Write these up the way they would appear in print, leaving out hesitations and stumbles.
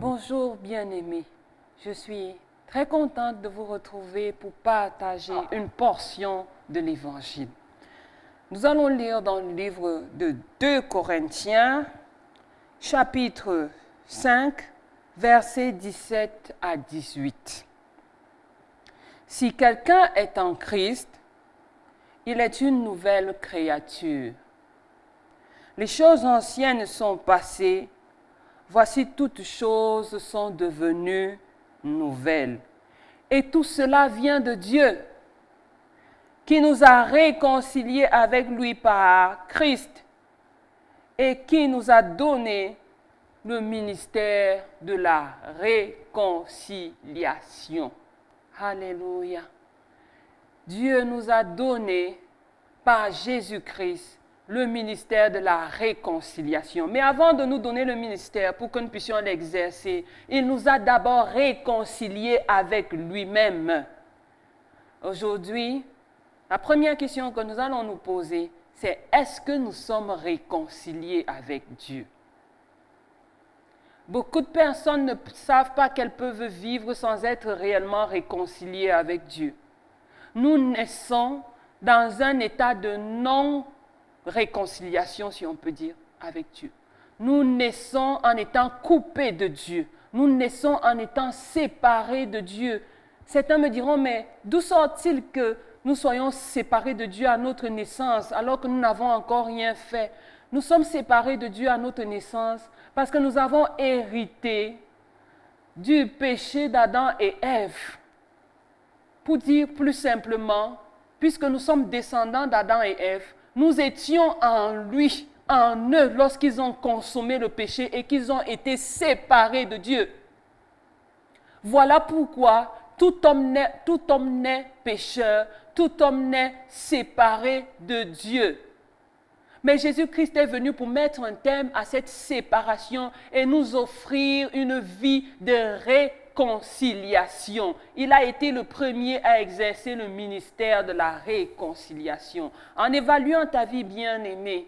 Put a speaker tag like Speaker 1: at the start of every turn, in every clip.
Speaker 1: Bonjour bien-aimés, je suis très contente de vous retrouver pour partager une portion de l'Évangile. Nous allons lire dans le livre de 2 Corinthiens, chapitre 5, versets 17 à 18. Si quelqu'un est en Christ, il est une nouvelle créature. Les choses anciennes sont passées. Voici toutes choses sont devenues nouvelles. Et tout cela vient de Dieu, qui nous a réconciliés avec lui par Christ et qui nous a donné le ministère de la réconciliation. Alléluia. Dieu nous a donné par Jésus-Christ le ministère de la réconciliation. Mais avant de nous donner le ministère pour que nous puissions l'exercer, il nous a d'abord réconciliés avec lui-même. Aujourd'hui, la première question que nous allons nous poser, c'est est-ce que nous sommes réconciliés avec Dieu? Beaucoup de personnes ne savent pas qu'elles peuvent vivre sans être réellement réconciliées avec Dieu. Nous naissons dans un état de non-réconciliation, si on peut dire, avec Dieu. Nous naissons en étant coupés de Dieu. Nous naissons en étant séparés de Dieu. Certains me diront, mais d'où sort-il que nous soyons séparés de Dieu à notre naissance alors que nous n'avons encore rien fait? Nous sommes séparés de Dieu à notre naissance parce que nous avons hérité du péché d'Adam et Ève. Pour dire plus simplement, puisque nous sommes descendants d'Adam et Ève, nous étions en lui, en eux, lorsqu'ils ont consommé le péché et qu'ils ont été séparés de Dieu. Voilà pourquoi tout homme naît pécheur, tout homme naît séparé de Dieu. Mais Jésus-Christ est venu pour mettre un terme à cette séparation et nous offrir une vie de réconciliation. Il a été le premier à exercer le ministère de la réconciliation. En évaluant ta vie bien-aimée,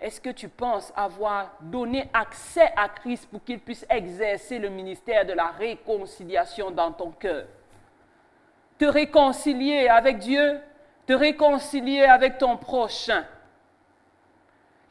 Speaker 1: est-ce que tu penses avoir donné accès à Christ pour qu'il puisse exercer le ministère de la réconciliation dans ton cœur? Te réconcilier avec Dieu, te réconcilier avec ton prochain.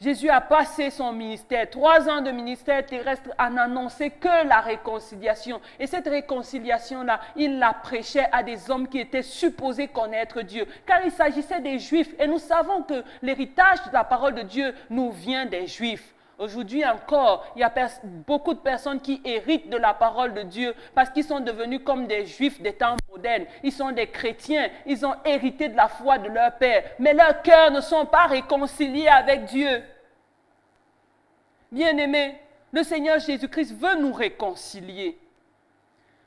Speaker 1: Jésus a passé son ministère, 3 ans de ministère terrestre, à n'annoncer que la réconciliation. Et cette réconciliation-là, il la prêchait à des hommes qui étaient supposés connaître Dieu. Car il s'agissait des Juifs. Et nous savons que l'héritage de la parole de Dieu nous vient des Juifs. Aujourd'hui encore, il y a beaucoup de personnes qui héritent de la parole de Dieu parce qu'ils sont devenus comme des Juifs des temps modernes. Ils sont des chrétiens, ils ont hérité de la foi de leur père, mais leurs cœurs ne sont pas réconciliés avec Dieu. Bien-aimés, le Seigneur Jésus-Christ veut nous réconcilier.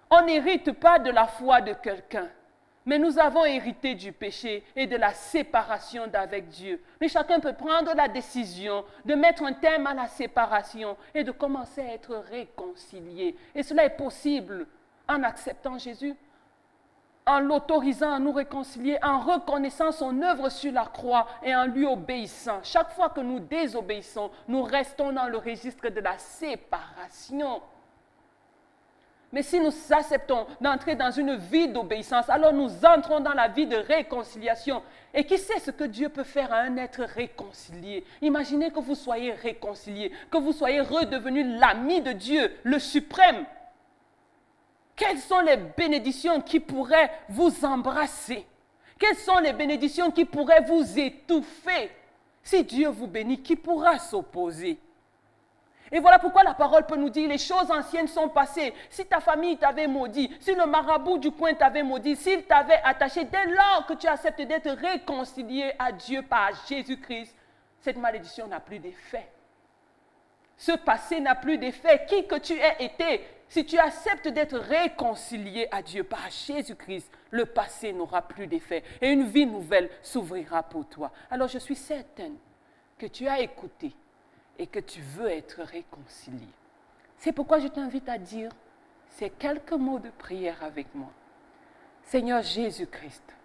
Speaker 1: On n'hérite pas de la foi de quelqu'un, mais nous avons hérité du péché et de la séparation d'avec Dieu. Mais chacun peut prendre la décision de mettre un terme à la séparation et de commencer à être réconcilié. Et cela est possible en acceptant Jésus, en l'autorisant à nous réconcilier, en reconnaissant son œuvre sur la croix et en lui obéissant. Chaque fois que nous désobéissons, nous restons dans le registre de la séparation. Mais si nous acceptons d'entrer dans une vie d'obéissance, alors nous entrons dans la vie de réconciliation. Et qui sait ce que Dieu peut faire à un être réconcilié? Imaginez que vous soyez réconcilié, que vous soyez redevenu l'ami de Dieu, le suprême. Quelles sont les bénédictions qui pourraient vous embrasser? Quelles sont les bénédictions qui pourraient vous étouffer? Si Dieu vous bénit, qui pourra s'opposer? Et voilà pourquoi la parole peut nous dire, les choses anciennes sont passées. Si ta famille t'avait maudit, si le marabout du coin t'avait maudit, s'il t'avait attaché, dès lors que tu acceptes d'être réconcilié à Dieu par Jésus-Christ, cette malédiction n'a plus d'effet. Ce passé n'a plus d'effet. Qui que tu aies été, si tu acceptes d'être réconcilié à Dieu par Jésus-Christ, le passé n'aura plus d'effet et une vie nouvelle s'ouvrira pour toi. Alors je suis certaine que tu as écouté et que tu veux être réconcilié. C'est pourquoi je t'invite à dire ces quelques mots de prière avec moi. Seigneur Jésus-Christ,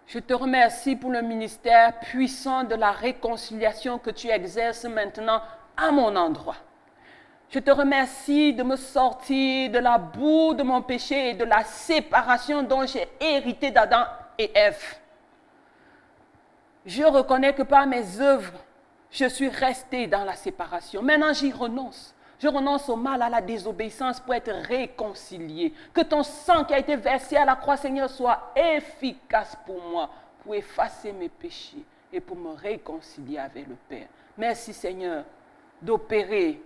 Speaker 1: je te remercie pour le ministère puissant de la réconciliation que tu exerces maintenant à mon endroit. Je te remercie de me sortir de la boue de mon péché et de la séparation dont j'ai hérité d'Adam et Ève. Je reconnais que par mes œuvres, je suis resté dans la séparation. Maintenant, j'y renonce. Je renonce au mal, à la désobéissance pour être réconcilié. Que ton sang qui a été versé à la croix, Seigneur, soit efficace pour moi, pour effacer mes péchés et pour me réconcilier avec le Père. Merci, Seigneur, d'opérer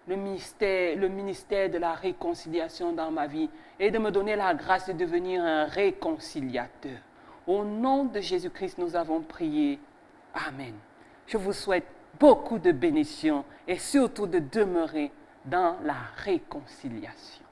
Speaker 1: le ministère de la réconciliation dans ma vie et de me donner la grâce de devenir un réconciliateur. Au nom de Jésus-Christ, nous avons prié. Amen. Je vous souhaite beaucoup de bénédictions et surtout de demeurer dans la réconciliation.